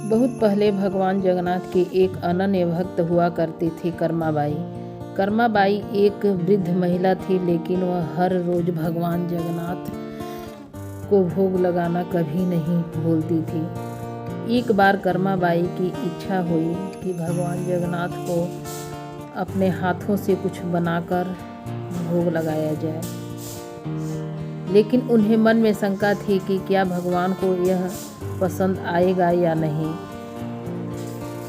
बहुत पहले भगवान जगन्नाथ की एक अनन्य भक्त हुआ करती थी कर्माबाई। कर्माबाई एक वृद्ध महिला थी, लेकिन वह हर रोज भगवान जगन्नाथ को भोग लगाना कभी नहीं भूलती थी। एक बार कर्माबाई की इच्छा हुई कि भगवान जगन्नाथ को अपने हाथों से कुछ बनाकर भोग लगाया जाए, लेकिन उन्हें मन में शंका थी कि क्या भगवान को यह पसंद आएगा या नहीं।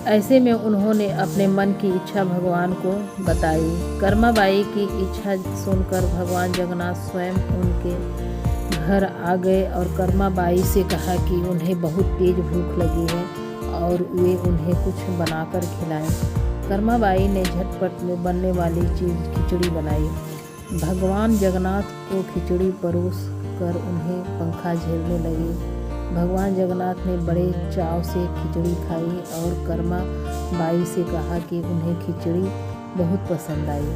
ऐसे में उन्होंने अपने मन की इच्छा भगवान को बताई। कर्माबाई की इच्छा सुनकर भगवान जगन्नाथ स्वयं उनके घर आ गए और कर्माबाई से कहा कि उन्हें बहुत तेज भूख लगी है और वे उन्हें कुछ बनाकर खिलाएं। कर्माबाई ने झटपट में बनने वाली चीज़ खिचड़ी बनाई। भगवान जगन्नाथ को खिचड़ी परोस कर उन्हें पंखा झेलने लगी। भगवान जगन्नाथ ने बड़े चाव से खिचड़ी खाई और कर्माबाई से कहा कि उन्हें खिचड़ी बहुत पसंद आई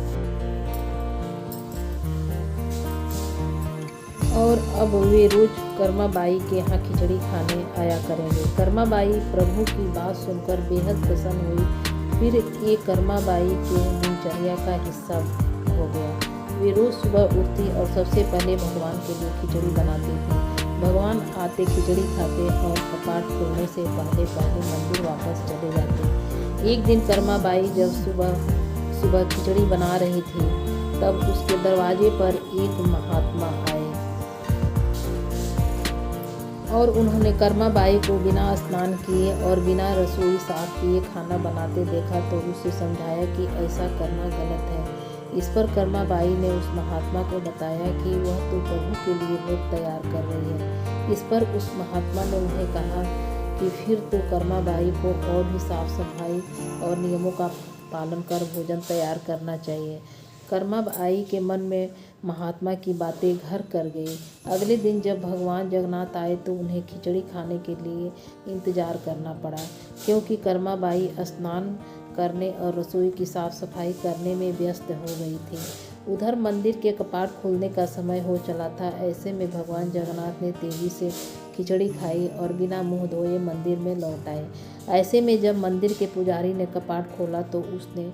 और अब वे रोज कर्माबाई के यहाँ खिचड़ी खाने आया करेंगे। कर्माबाई प्रभु की बात सुनकर बेहद प्रसन्न हुई। फिर ये कर्माबाई के दिनचर्या का हिस्सा हो गया। वे रोज सुबह उठती और सबसे पहले भगवान के लिए खिचड़ी बनाती थी। भगवान आते, खिचड़ी खाते और कपाट खोलने से पहले मंदिर वापस चले जाते। एक दिन कर्माबाई जब सुबह खिचड़ी बना रही थी, तब उसके दरवाजे पर एक महात्मा आए और उन्होंने कर्माबाई को बिना स्नान किए और बिना रसोई साफ किए खाना बनाते देखा तो उसे समझाया कि ऐसा करना गलत है। इस पर कर्माबाई ने उस महात्मा को बताया कि वह तो प्रभु के लिए भोग तैयार कर रही है। इस पर उस महात्मा ने उन्हें कहा कि फिर तो कर्माबाई को और भी साफ सफाई और नियमों का पालन कर भोजन तैयार करना चाहिए। कर्माबाई के मन में महात्मा की बातें घर कर गई। अगले दिन जब भगवान जगन्नाथ आए तो उन्हें खिचड़ी खाने के लिए इंतजार करना पड़ा, क्योंकि कर्माबाई स्नान करने और रसोई की साफ सफाई करने में व्यस्त हो गई थी। उधर मंदिर के कपाट खोलने का समय हो चला था। ऐसे में भगवान जगन्नाथ ने तेजी से खिचड़ी खाई और बिना मुंह धोए मंदिर में लौट आए। ऐसे में जब मंदिर के पुजारी ने कपाट खोला तो उसने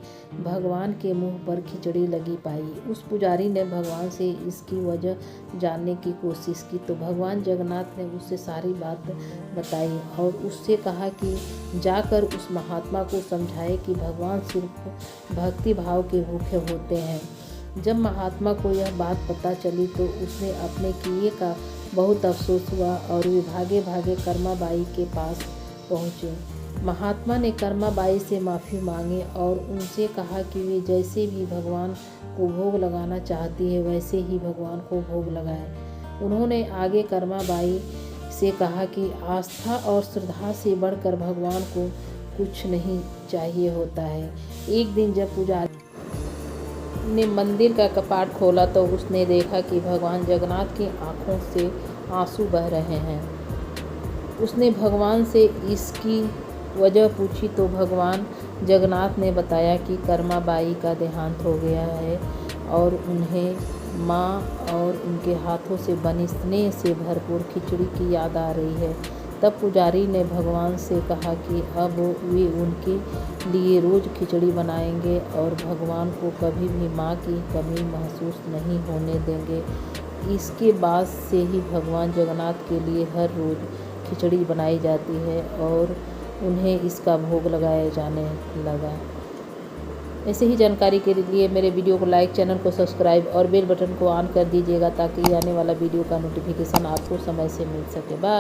भगवान के मुंह पर खिचड़ी लगी पाई। उस पुजारी ने भगवान से इसकी वजह जानने की कोशिश की तो भगवान जगन्नाथ ने उससे सारी बात बताई और उससे कहा कि जाकर उस महात्मा को समझाए कि भगवान सिर्फ भक्ति भाव के भूखे होते हैं। जब महात्मा को यह बात पता चली तो उसने अपने किए का बहुत अफसोस हुआ और वे भागे भागे कर्माबाई के पास पहुँचे। महात्मा ने कर्माबाई से माफ़ी मांगी और उनसे कहा कि वे जैसे भी भगवान को भोग लगाना चाहती है वैसे ही भगवान को भोग लगाए। उन्होंने आगे कर्माबाई से कहा कि आस्था और श्रद्धा से बढ़कर भगवान को कुछ नहीं चाहिए होता है। एक दिन जब पुजारी ने मंदिर का कपाट खोला तो उसने देखा कि भगवान जगन्नाथ की आंखों से आंसू बह रहे हैं। उसने भगवान से इसकी वजह पूछी तो भगवान जगन्नाथ ने बताया कि कर्माबाई का देहांत हो गया है और उन्हें माँ और उनके हाथों से बनी स्नेह से भरपूर खिचड़ी की याद आ रही है। तब पुजारी ने भगवान से कहा कि अब वे उनके लिए रोज़ खिचड़ी बनाएंगे और भगवान को कभी भी माँ की कमी महसूस नहीं होने देंगे। इसके बाद से ही भगवान जगन्नाथ के लिए हर रोज़ खिचड़ी बनाई जाती है और उन्हें इसका भोग लगाया जाने लगा। ऐसे ही जानकारी के लिए मेरे वीडियो को लाइक, चैनल को सब्सक्राइब और बेल बटन को ऑन कर दीजिएगा ताकि आने वाला वीडियो का नोटिफिकेशन आपको समय से मिल सके। बाय।